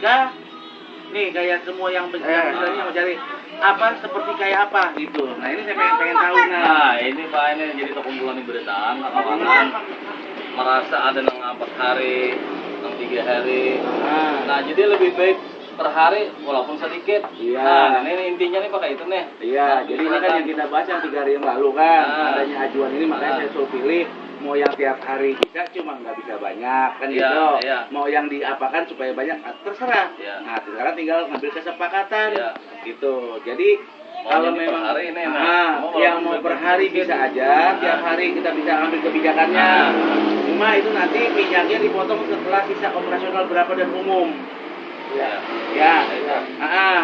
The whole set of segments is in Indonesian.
Enggak, nih kayak semua yang misalnya mau cari apa seperti kayak apa gitu. Nah ini saya pengen tahu Nah ini Pak, ini jadi terkumpulan di beritaan kawan-kawan merasa ada yang 4 hari, yang 3 hari. Nah jadi lebih baik per hari walaupun sedikit. Iya. Nah ini intinya nih Pak itu nih. Iya, Nah, jadi ini kan yang kita bahas yang 3 hari yang lalu kan, adanya ajuan ini makanya saya suruh pilih mau yang tiap hari bisa cuma nggak bisa banyak kan gitu. Mau yang diapakan supaya banyak terserah. Nah sekarang tinggal ngambil kesepakatan gitu. Jadi kalau memang hari ini, yang mau per hari bisa aja, tiap hari kita bisa ambil kebijakannya. Cuma itu nanti minyaknya dipotong setelah sisa operasional berapa dan umum.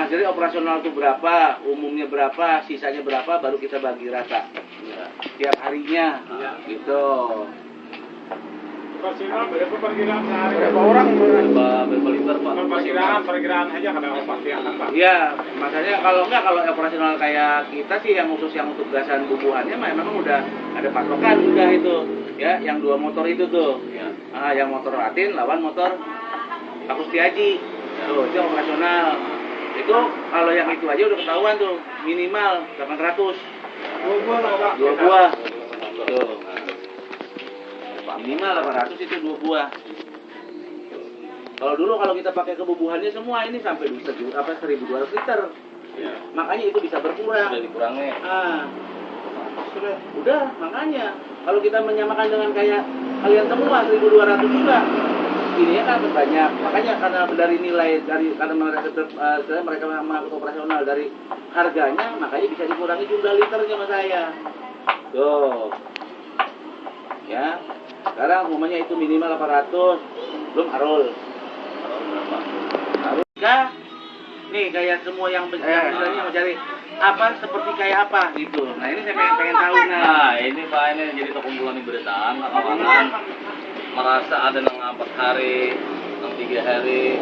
Jadi operasional itu berapa, umumnya berapa, sisanya berapa, baru kita bagi rata. Tiap harinya, gitu. Operasional berapa perkiraan sehari? Berapa orang? Berapa liter Pak? Perkiraan aja kada pasti akan Pak. Iya, makanya kalau enggak kalau operasional kayak kita sih yang khusus yang untuk gasan bubuhannya memang udah ada patokan udah itu, ya, yang 2 motor itu tuh. Yang motor Atin lawan motor Pak Kustiaji. Tuh, itu operasional. Itu kalau yang itu aja udah ketahuan tuh, minimal 800. 2 buah lah Pak. 2 buah. Tuh. Minimal 800 itu 2 buah. Kalau dulu kalau kita pakai kebubuhannya semua ini sampai 1.200 liter. Makanya itu bisa berkurang. Sudah dikurangi. Udah, makanya kalau kita menyamakan dengan kayak kalian semua 1.200 juga. Ini kan banyak, makanya karena dari nilai karena mereka mengangkut operasional dari harganya, makanya bisa dikurangi jumlah liternya sama saya. Tuh, ya. Sekarang umumnya itu minimal 800, belum arul. Arul enggak, nih kayak semua yang misalnya mau cari apa seperti kayak apa gitu. Nah ini saya pengen tahu Nah ini Pak, ini jadi terkumpulan di beritaan kawan-kawan merasa ada yang 4 hari, yang 3 hari.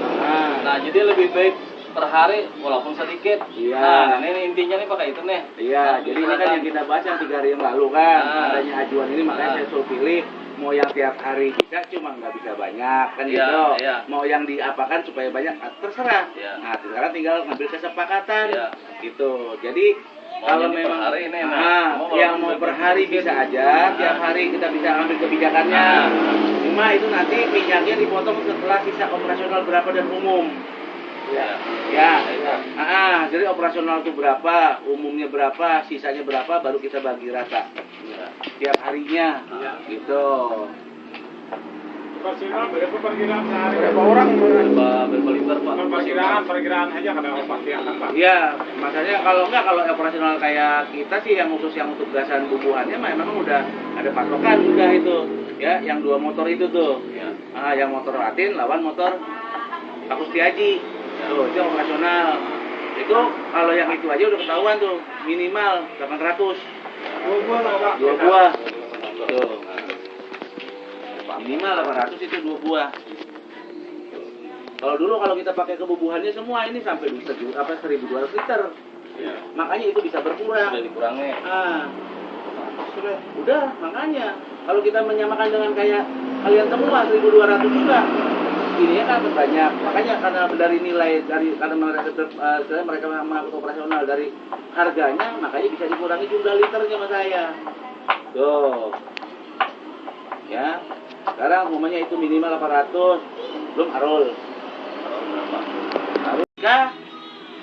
Nah jadi lebih baik per hari walaupun sedikit. Nah ini intinya nih Pak itu nih. Iya, jadi ini kan yang kita bahas yang 3 hari yang lalu kan, adanya ajuan ini makanya saya suruh pilih mau yang tiap hari bisa cuma nggak bisa banyak kan gitu. Mau yang diapakan supaya banyak terserah. Nah sekarang tinggal ngambil kesepakatan gitu. Jadi kalau memang hari ini, yang mau per hari bisa aja, tiap hari kita bisa ambil kebijakannya. Cuma itu nanti minyaknya dipotong setelah sisa operasional berapa dan umum. Jadi operasional itu berapa, umumnya berapa, sisanya berapa, baru kita bagi rata. Tiap harinya, gitu. Operasional berapa perkiraan sehari? Berapa orang? Berapa liter Pak? Perkiraan aja kada pasti akan Pak. Iya, makanya kalau enggak kalau operasional kayak kita sih yang khusus yang untuk gasan bubuhannya memang udah ada patokan udah itu, ya, yang 2 motor itu tuh. Yang motor Atin lawan motor Pak Kustiaji. Tuh, itu operasional. Itu kalau yang itu aja udah ketahuan tuh, minimal 800. 2 buah lah Pak. 2 buah. Tuh. Minimal 800 itu 2 buah. Kalau dulu kalau kita pakai kebubuhannya semua ini sampai 1.200 liter. Makanya itu bisa berkurang. Sudah dikurangi. Udah, makanya kalau kita menyamakan dengan kayak kalian semua 1.200 juga. Ini kan banyak, makanya karena dari nilai karena mereka mengangkut operasional dari harganya, makanya bisa dikurangi jumlah liternya sama saya. Tuh, ya. Sekarang umumnya itu minimal 800, belum arul. Arul enggak,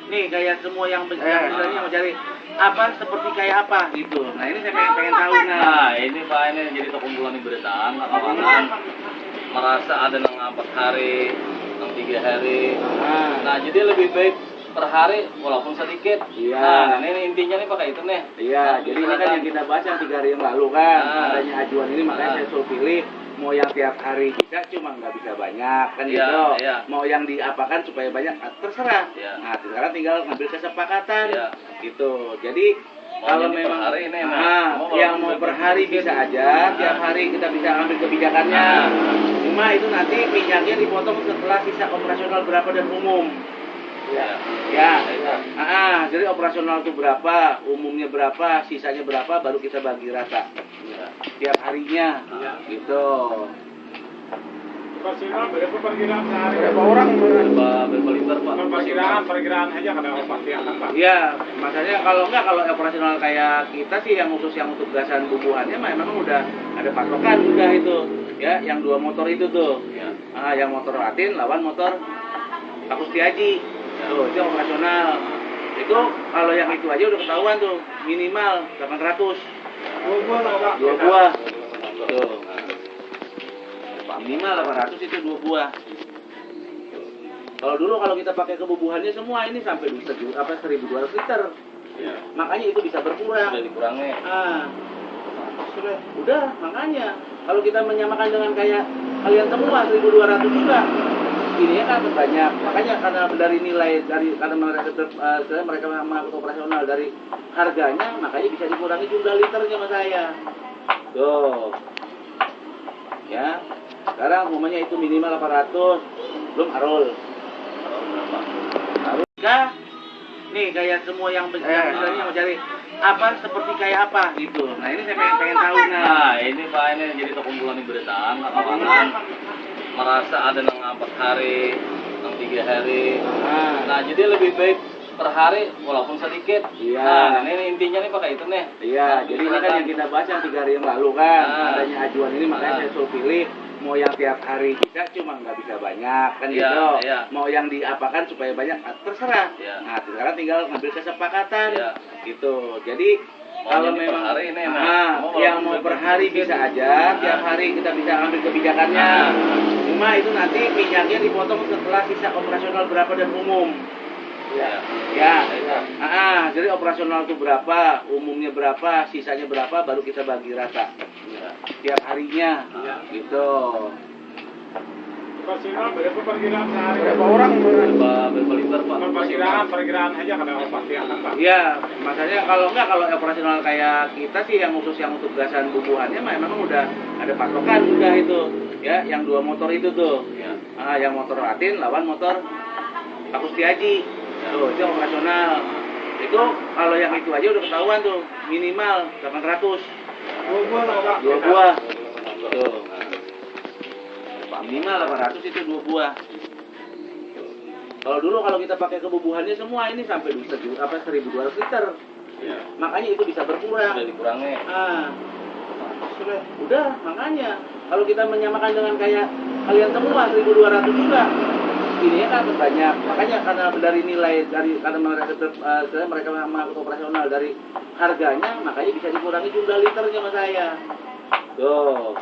nih kayak semua yang misalnya mau cari apa seperti kayak apa gitu. Nah ini saya pengen tahu Nah ini Pak, ini jadi terkumpulan di beritaan kawan-kawan merasa ada yang 4 hari, yang 3 hari. Nah jadi lebih baik per hari walaupun sedikit. Nah ini intinya nih Pak itu nih. Iya, jadi ini kan yang kita bahas yang 3 hari yang lalu kan, adanya ajuan ini makanya saya suruh pilih mau yang tiap hari bisa cuma nggak bisa banyak kan gitu. Mau yang diapakan supaya banyak terserah. Nah sekarang tinggal ngambil kesepakatan gitu. Jadi kalau memang hari ini, yang mau per hari bisa aja, tiap hari kita bisa ambil kebijakannya. Cuma itu nanti minyaknya dipotong setelah sisa operasional berapa dan umum. Jadi operasional itu berapa, umumnya berapa, sisanya berapa, baru kita bagi rata. Tiap harinya, gitu. Operasional berapa perkiraan sehari? Berapa orang? Berapa perkiraan aja kada pasti akan Pak. Iya, makanya kalau operasional kayak kita sih yang khusus yang untuk gasan bubuhannya memang udah ada patokan udah itu ya, yang 2 motor itu tuh. Ya. Yang motor Latin lawan motor Pak Kustiaji. Tuh, itu operasional. Itu kalau yang itu aja udah ketahuan tuh, minimal 800. Dua buah lah Pak. 2 buah. Tuh. Minimal 800 itu 2 buah. Kalau dulu kalau kita pakai kebubuhannya semua ini sampai 1.200 liter. Ya. Makanya itu bisa berkurang. Udah dikurangi. Udah, makanya kalau kita menyamakan dengan kayak kalian semua 1.200 juga. Ini ya kan banyak. Makanya karena dari nilai karena mereka mengangkut operasional dari harganya, makanya bisa dikurangi jumlah liternya sama saya. Tuh. Ya. Sekarang umumnya itu minimal 800, belum arul. Arulkah? Nih kayak semua yang misalnya mau cari apa seperti kayak apa gitu. Nah ini saya pengen tahu Nah, ini Pak, ini jadi terkumpulan di beritaan kawan-kawan merasa ada yang 4 hari, yang 3 hari. Nah, jadi lebih baik per hari walaupun sedikit. Iya. Nah, ini intinya nih pakai itu nih. Iya, jadi ini kan yang kita bahas yang 3 hari yang lalu kan. Adanya ajuan ini makanya saya suruh pilih mau yang tiap hari bisa cuma nggak bisa banyak kan Iya, gitu. iya. Mau yang diapakan supaya banyak terserah. Iya. Nah, sekarang tinggal ngambil kesepakatan. Iya. Gitu. Jadi Mau kalau jadi per memang hari ini, mau yang walaupun mau per sedikit. hari bisa aja, tiap hari kita bisa ambil kebijakannya. Cuma itu nanti minyaknya dipotong setelah sisa operasional berapa dan umum. Ya. Ya, jadi operasional itu berapa, umumnya berapa, sisanya berapa, baru kita bagi rata. Tiap harinya, gitu. Operasional berapa perkiraan sehari? Berapa orang? Berapa liter Pak? Perkiraan aja kada pasti akan Pak. Iya, makanya kalau operasional kayak kita sih yang khusus yang untuk gasan bubuhannya memang udah ada patokan udah itu ya, yang 2 motor itu tuh. Ya. Yang motor Latin lawan motor Pak Kustiaji. Tuh, itu operasional. Itu kalau yang itu aja udah ketahuan tuh, minimal 800. Dua buah lah Pak. 2 buah. Tuh. Minimal 800 itu 2 buah. Kalau dulu kalau kita pakai kebubuhannya semua ini sampai 1.200 liter. Ya. Makanya itu bisa berkurang. Udah dikurangi. Udah, makanya kalau kita menyamakan dengan kayak kalian semua 1.200 juga. Ini ya kan banyak. Makanya karena dari nilai karena mereka mengangkut operasional dari harganya, makanya bisa dikurangi jumlah liternya sama saya. Tuh.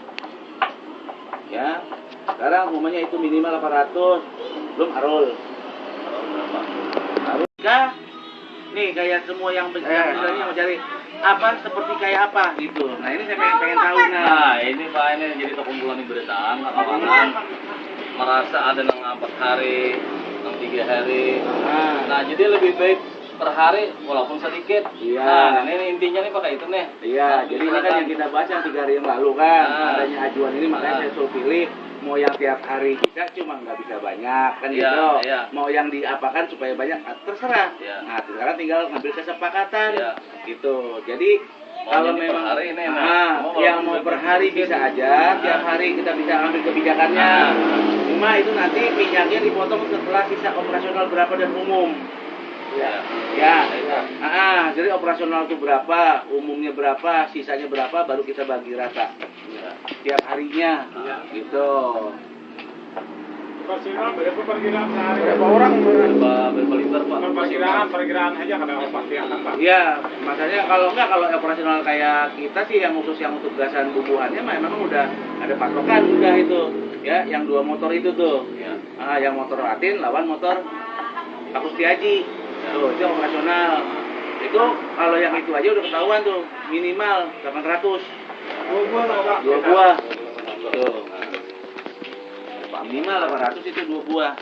Ya. Sekarang umumnya itu minimal 800, belum arul. Arulkah? Nih kayak semua yang misalnya mau cari apa seperti kayak apa gitu. Nah ini saya pengen tahu Nah, ini Pak, ini jadi terkumpulan di beritaan kawan-kawan merasa ada yang 4 hari, yang 3 hari. Nah, jadi lebih baik per hari walaupun sedikit. Iya. Nah, ini intinya nih pakai itu nih. Iya, jadi ini kan yang kita bahas yang 3 hari yang lalu kan. Adanya ajuan ini makanya saya suruh pilih mau yang tiap hari bisa cuma nggak bisa banyak kan Iya, gitu. iya. Mau yang diapakan supaya banyak terserah. Iya. Nah, sekarang tinggal ngambil kesepakatan. Iya. Gitu. Jadi Mau kalau jadi per memang hari ini, yang mau per hari bisa aja, tiap hari kita bisa ambil kebijakannya. Cuma itu nanti minyaknya dipotong setelah sisa operasional berapa dan umum. Ya. Jadi operasional itu berapa, umumnya berapa, sisanya berapa, baru kita bagi rata. Tiap harinya, gitu. Operasional berapa perkiraan sehari? Berapa orang? Berapa liter Pak? Perkiraan aja kada pasti akan Pak. Iya, makanya kalau operasional kayak kita sih yang khusus yang untuk gasan bubuhannya memang udah ada patokan udah itu ya, yang 2 motor itu tuh. Ya. Yang motor Latin lawan motor Pak Kustiaji. Tuh, itu operasional. Itu kalau yang itu aja udah ketahuan tuh, minimal 800. Dua buah lah Pak. 2 buah. Tuh. Minimal 800 itu 2 buah.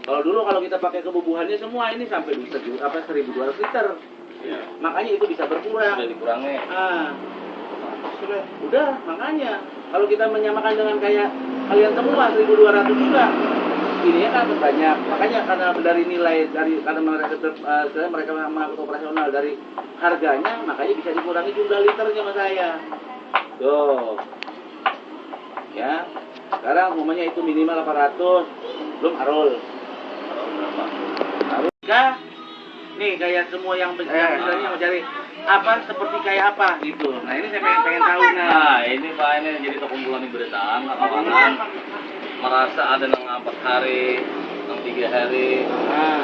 Kalau dulu kalau kita pakai kebubuhannya semua ini sampai 1.200 liter. Ya. Makanya itu bisa berkurang. Udah dikurangi. Udah, makanya kalau kita menyamakan dengan kayak kalian semua 1.200 juga. Ini ya kan banyak. Makanya karena dari nilai karena mereka mengangkut operasional dari harganya, makanya bisa dikurangi jumlah liternya sama saya. Tuh. Ya. Sekarang umumnya itu minimal 800, belum arul. Nih kayak semua yang misalnya mau cari apa seperti kayak apa gitu. Nah ini saya pengen tahu Nah ini Pak, ini jadi kumpulan beritaan kawan-kawan merasa ada yang 4 hari, yang 3 hari.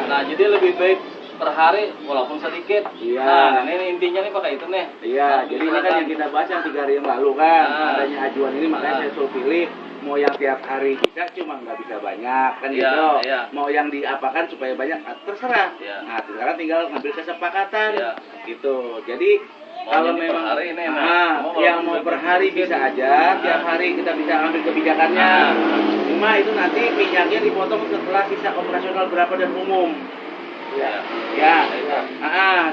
Nah jadi lebih baik per hari walaupun sedikit. Iya. Nah ini intinya nih pakai itu nih. Iya, jadi ini kan yang kita bahas yang 3 hari yang lalu kan, adanya ajuan ini makanya saya suruh pilih mau yang tiap hari bisa cuma nggak bisa banyak kan Iya, gitu. iya. Mau yang diapakan supaya banyak terserah. Iya. Nah sekarang tinggal ngambil kesepakatan Iya. gitu. Jadi Mau kalau jadi per memang hari ini, nah. yang mau per hari bisa aja, tiap hari kita bisa ambil kebijakannya. Cuma itu nanti minyaknya dipotong setelah sisa operasional berapa dan umum. Ya.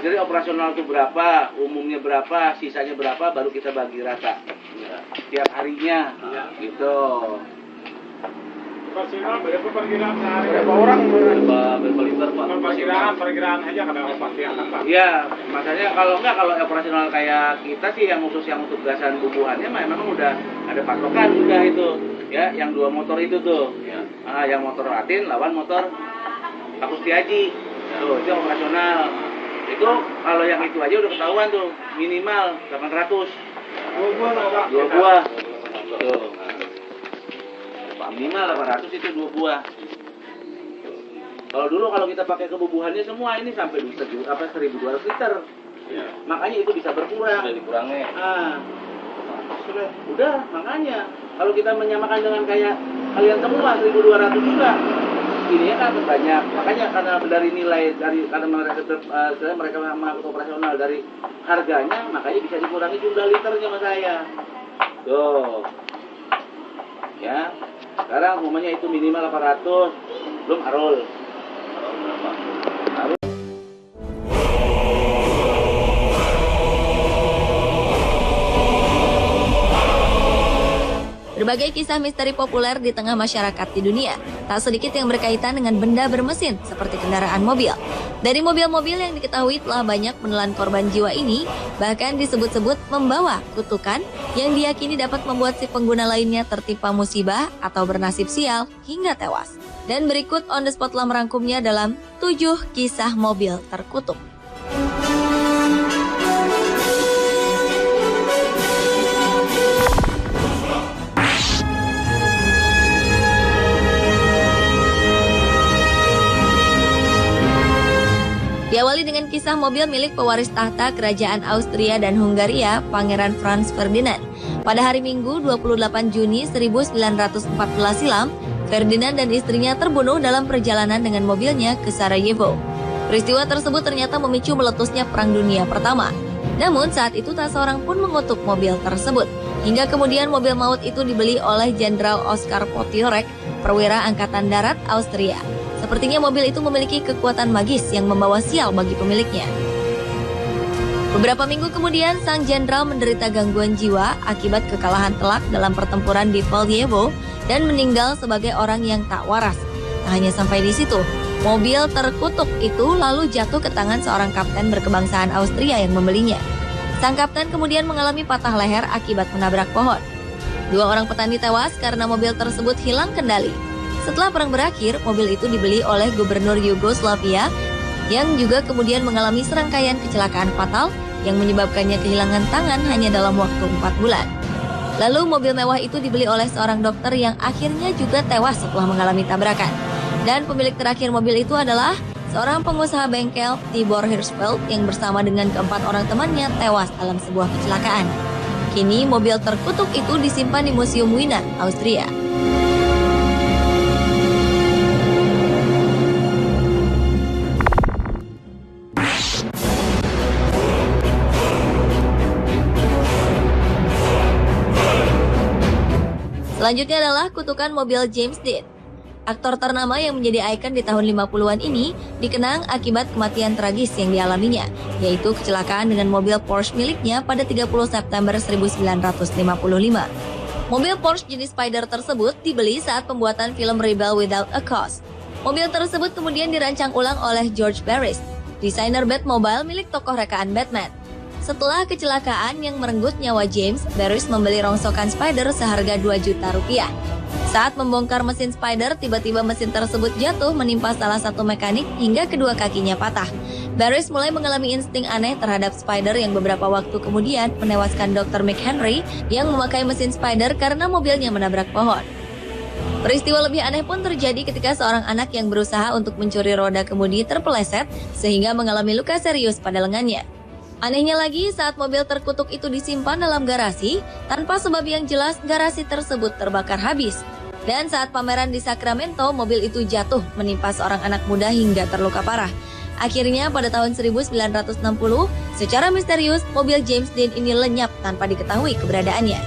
Jadi operasional itu berapa, umumnya berapa, sisanya berapa, baru kita bagi rata. Tiap harinya, gitu. Operasional berapa perkiraan sehari? Berapa orang? Berapa liter Pak? Perkiraan aja kada pasti akan Pak. Iya, makanya kalau operasional kayak kita sih yang khusus yang untuk gasan bubuhannya memang udah ada patokan udah itu. Ya, yang 2 motor itu tuh. Ya. Yang motor Atin lawan motor Pak Kustiaji. Tuh, itu yang operasional. Itu kalau yang itu aja udah ketahuan tuh, minimal 800. 2 buah lah Pak. 2 buah. Tuh. Minimal 800 itu 2 buah. Kalau dulu kalau kita pakai kebubuhannya semua ini sampai 1.200 liter. Ya. Makanya itu bisa berkurang. Udah dikurangi. Udah, makanya kalau kita menyamakan dengan kayak kalian semua 1.200 juga. Ini kan banyak, makanya karena dari nilai karena mereka mengangkut operasional dari harganya, makanya bisa dikurangi jumlah liternya sama saya. Tuh, ya. Sekarang umumnya itu minimal 800, belum arul. Arul. Berbagai kisah misteri populer di tengah masyarakat di dunia, tak sedikit yang berkaitan dengan benda bermesin seperti kendaraan mobil. Dari mobil-mobil yang diketahui telah banyak menelan korban jiwa ini, bahkan disebut-sebut membawa kutukan yang diyakini dapat membuat si pengguna lainnya tertimpa musibah atau bernasib sial hingga tewas. Dan berikut on the spot telah merangkumnya dalam 7 kisah mobil terkutuk. Diawali dengan kisah mobil milik pewaris tahta Kerajaan Austria dan Hungaria, Pangeran Franz Ferdinand. Pada hari Minggu 28 Juni 1914 silam, Ferdinand dan istrinya terbunuh dalam perjalanan dengan mobilnya ke Sarajevo. Peristiwa tersebut ternyata memicu meletusnya Perang Dunia Pertama. Namun saat itu tak seorang pun mengutuk mobil tersebut. Hingga kemudian mobil maut itu dibeli oleh Jenderal Oskar Potiorek, perwira Angkatan Darat Austria. Sepertinya mobil itu memiliki kekuatan magis yang membawa sial bagi pemiliknya. Beberapa minggu kemudian, sang jenderal menderita gangguan jiwa akibat kekalahan telak dalam pertempuran di Valjevo dan meninggal sebagai orang yang tak waras. Tak hanya sampai di situ, mobil terkutuk itu lalu jatuh ke tangan seorang kapten berkebangsaan Austria yang membelinya. Sang kapten kemudian mengalami patah leher akibat menabrak pohon. 2 orang petani tewas karena mobil tersebut hilang kendali. Setelah perang berakhir, mobil itu dibeli oleh gubernur Yugoslavia yang juga kemudian mengalami serangkaian kecelakaan fatal yang menyebabkannya kehilangan tangan hanya dalam waktu 4 bulan. Lalu mobil mewah itu dibeli oleh seorang dokter yang akhirnya juga tewas setelah mengalami tabrakan. Dan pemilik terakhir mobil itu adalah seorang pengusaha bengkel Tibor Hirschfeld yang bersama dengan keempat orang temannya tewas dalam sebuah kecelakaan. Kini mobil terkutuk itu disimpan di Museum Wiener, Austria. Selanjutnya adalah kutukan mobil James Dean. Aktor ternama yang menjadi ikon di tahun 50-an ini dikenang akibat kematian tragis yang dialaminya, yaitu kecelakaan dengan mobil Porsche miliknya pada 30 September 1955. Mobil Porsche jenis Spider tersebut dibeli saat pembuatan film Rebel Without a Cause. Mobil tersebut kemudian dirancang ulang oleh George Barris, desainer Batmobile milik tokoh rekaan Batman. Setelah kecelakaan yang merenggut nyawa James, Barris membeli rongsokan Spider seharga 2 juta rupiah. Saat membongkar mesin Spider, tiba-tiba mesin tersebut jatuh menimpa salah satu mekanik hingga kedua kakinya patah. Barris mulai mengalami insting aneh terhadap Spider yang beberapa waktu kemudian menewaskan Dr. McHenry yang memakai mesin Spider karena mobilnya menabrak pohon. Peristiwa lebih aneh pun terjadi ketika seorang anak yang berusaha untuk mencuri roda kemudi terpeleset sehingga mengalami luka serius pada lengannya. Anehnya lagi, saat mobil terkutuk itu disimpan dalam garasi, tanpa sebab yang jelas garasi tersebut terbakar habis. Dan saat pameran di Sacramento, mobil itu jatuh menimpa seorang anak muda hingga terluka parah. Akhirnya pada tahun 1960, secara misterius mobil James Dean ini lenyap tanpa diketahui keberadaannya.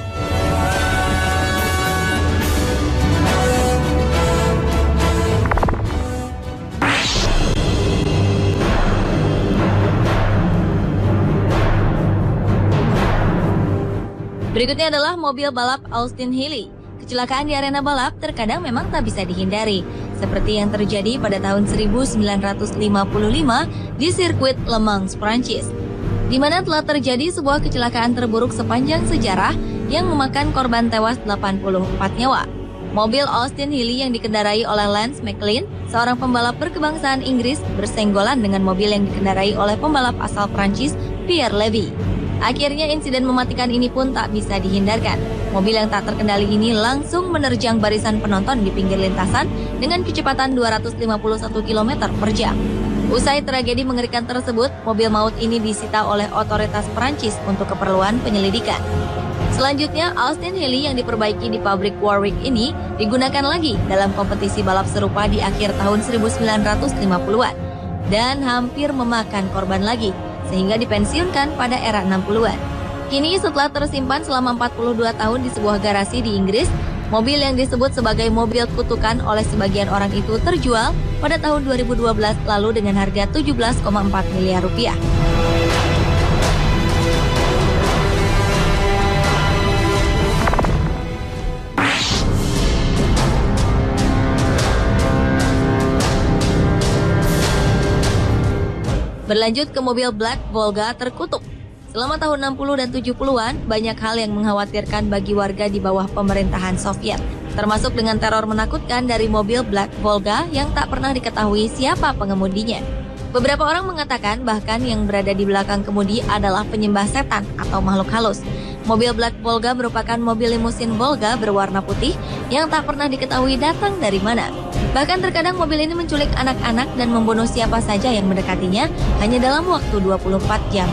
Berikutnya adalah mobil balap Austin Healey. Kecelakaan di arena balap terkadang memang tak bisa dihindari, seperti yang terjadi pada tahun 1955 di sirkuit Le Mans, Prancis, di mana telah terjadi sebuah kecelakaan terburuk sepanjang sejarah yang memakan korban tewas 84 nyawa. Mobil Austin Healey yang dikendarai oleh Lance McLean, seorang pembalap berkebangsaan Inggris, bersenggolan dengan mobil yang dikendarai oleh pembalap asal Prancis, Pierre Levy. Akhirnya insiden mematikan ini pun tak bisa dihindarkan. Mobil yang tak terkendali ini langsung menerjang barisan penonton di pinggir lintasan dengan kecepatan 251 km per jam. Usai tragedi mengerikan tersebut, mobil maut ini disita oleh otoritas Prancis untuk keperluan penyelidikan. Selanjutnya, Austin Healey yang diperbaiki di pabrik Warwick ini digunakan lagi dalam kompetisi balap serupa di akhir tahun 1950-an dan hampir memakan korban lagi, sehingga dipensiunkan pada era 60-an. Kini setelah tersimpan selama 42 tahun di sebuah garasi di Inggris, mobil yang disebut sebagai mobil kutukan oleh sebagian orang itu terjual pada tahun 2012 lalu dengan harga 17,4 miliar rupiah. Berlanjut ke mobil Black Volga terkutuk. Selama tahun 60 dan 70-an, banyak hal yang mengkhawatirkan bagi warga di bawah pemerintahan Soviet, termasuk dengan teror menakutkan dari mobil Black Volga yang tak pernah diketahui siapa pengemudinya. Beberapa orang mengatakan bahkan yang berada di belakang kemudi adalah penyembah setan atau makhluk halus. Mobil Black Volga merupakan mobil limusin Volga berwarna putih yang tak pernah diketahui datang dari mana. Bahkan terkadang mobil ini menculik anak-anak dan membunuh siapa saja yang mendekatinya hanya dalam waktu 24 jam.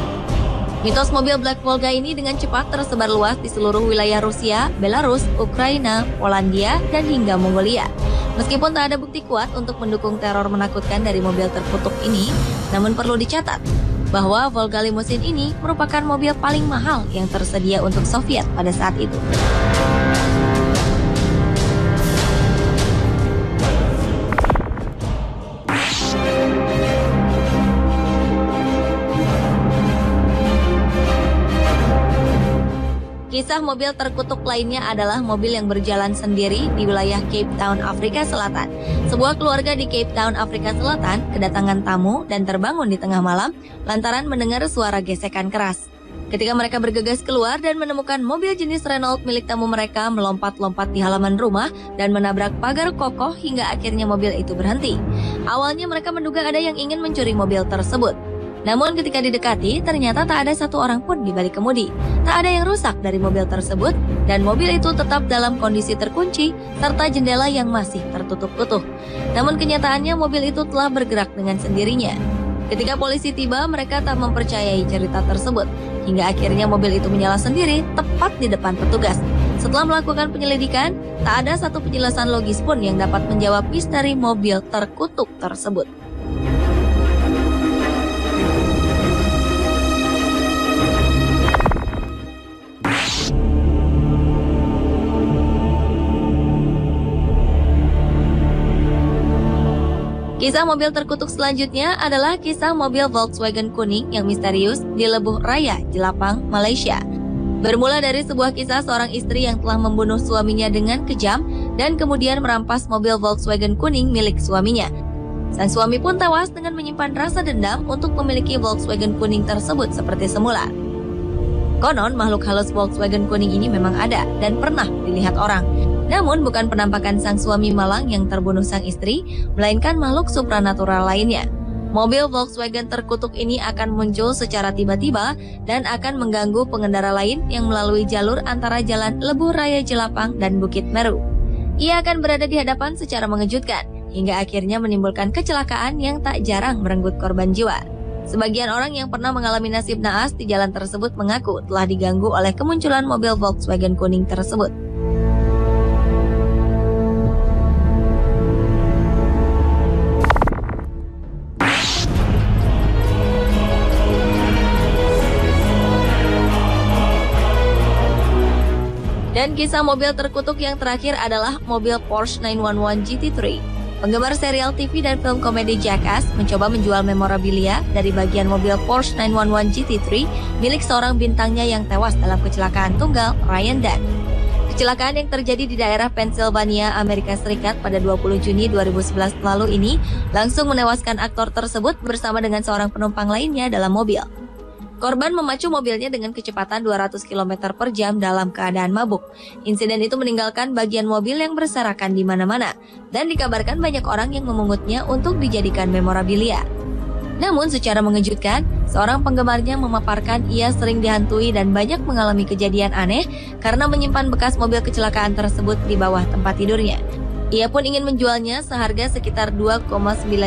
Mitos mobil Black Volga ini dengan cepat tersebar luas di seluruh wilayah Rusia, Belarus, Ukraina, Polandia, dan hingga Mongolia. Meskipun tak ada bukti kuat untuk mendukung teror menakutkan dari mobil terkutuk ini, namun perlu dicatat bahwa Volga Limousine ini merupakan mobil paling mahal yang tersedia untuk Soviet pada saat itu. Kisah mobil terkutuk lainnya adalah mobil yang berjalan sendiri di wilayah Cape Town, Afrika Selatan. Sebuah keluarga di Cape Town, Afrika Selatan kedatangan tamu dan terbangun di tengah malam lantaran mendengar suara gesekan keras. Ketika mereka bergegas keluar dan menemukan mobil jenis Renault milik tamu mereka melompat-lompat di halaman rumah dan menabrak pagar kokoh hingga akhirnya mobil itu berhenti. Awalnya mereka menduga ada yang ingin mencuri mobil tersebut. Namun ketika didekati, ternyata tak ada satu orang pun di balik kemudi. Tak ada yang rusak dari mobil tersebut, dan mobil itu tetap dalam kondisi terkunci, serta jendela yang masih tertutup utuh. Namun kenyataannya mobil itu telah bergerak dengan sendirinya. Ketika polisi tiba, mereka tak mempercayai cerita tersebut, hingga akhirnya mobil itu menyala sendiri tepat di depan petugas. Setelah melakukan penyelidikan, tak ada satu penjelasan logis pun yang dapat menjawab misteri mobil terkutuk tersebut. Kisah mobil terkutuk selanjutnya adalah kisah mobil Volkswagen kuning yang misterius di Lebuh Raya, Jelapang, Malaysia. Bermula dari sebuah kisah seorang istri yang telah membunuh suaminya dengan kejam dan kemudian merampas mobil Volkswagen kuning milik suaminya. Sang suami pun tewas dengan menyimpan rasa dendam untuk memiliki Volkswagen kuning tersebut seperti semula. Konon makhluk halus Volkswagen kuning ini memang ada dan pernah dilihat orang. Namun bukan penampakan sang suami malang yang terbunuh sang istri, melainkan makhluk supranatural lainnya. Mobil Volkswagen terkutuk ini akan muncul secara tiba-tiba dan akan mengganggu pengendara lain yang melalui jalur antara Jalan Lebuh Raya Jelapang dan Bukit Meru. Ia akan berada di hadapan secara mengejutkan, hingga akhirnya menimbulkan kecelakaan yang tak jarang merenggut korban jiwa. Sebagian orang yang pernah mengalami nasib naas di jalan tersebut mengaku telah diganggu oleh kemunculan mobil Volkswagen kuning tersebut. Dan kisah mobil terkutuk yang terakhir adalah mobil Porsche 911 GT3. Penggemar serial TV dan film komedi Jackass mencoba menjual memorabilia dari bagian mobil Porsche 911 GT3 milik seorang bintangnya yang tewas dalam kecelakaan tunggal, Ryan Dunn. Kecelakaan yang terjadi di daerah Pennsylvania, Amerika Serikat pada 20 Juni 2011 lalu ini langsung menewaskan aktor tersebut bersama dengan seorang penumpang lainnya dalam mobil. Korban memacu mobilnya dengan kecepatan 200 km per jam dalam keadaan mabuk. Insiden itu meninggalkan bagian mobil yang berserakan di mana-mana, dan dikabarkan banyak orang yang memungutnya untuk dijadikan memorabilia. Namun secara mengejutkan, seorang penggemarnya memaparkan ia sering dihantui dan banyak mengalami kejadian aneh karena menyimpan bekas mobil kecelakaan tersebut di bawah tempat tidurnya. Ia pun ingin menjualnya seharga sekitar 2,9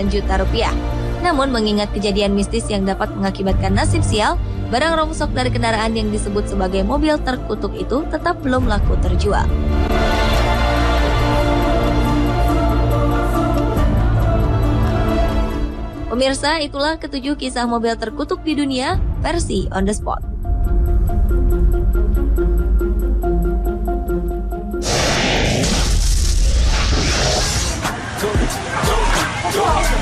juta rupiah. Namun mengingat kejadian mistis yang dapat mengakibatkan nasib sial, barang rongsok dari kendaraan yang disebut sebagai mobil terkutuk itu tetap belum laku terjual. Pemirsa, itulah ketujuh kisah mobil terkutuk di dunia versi On The Spot. Go.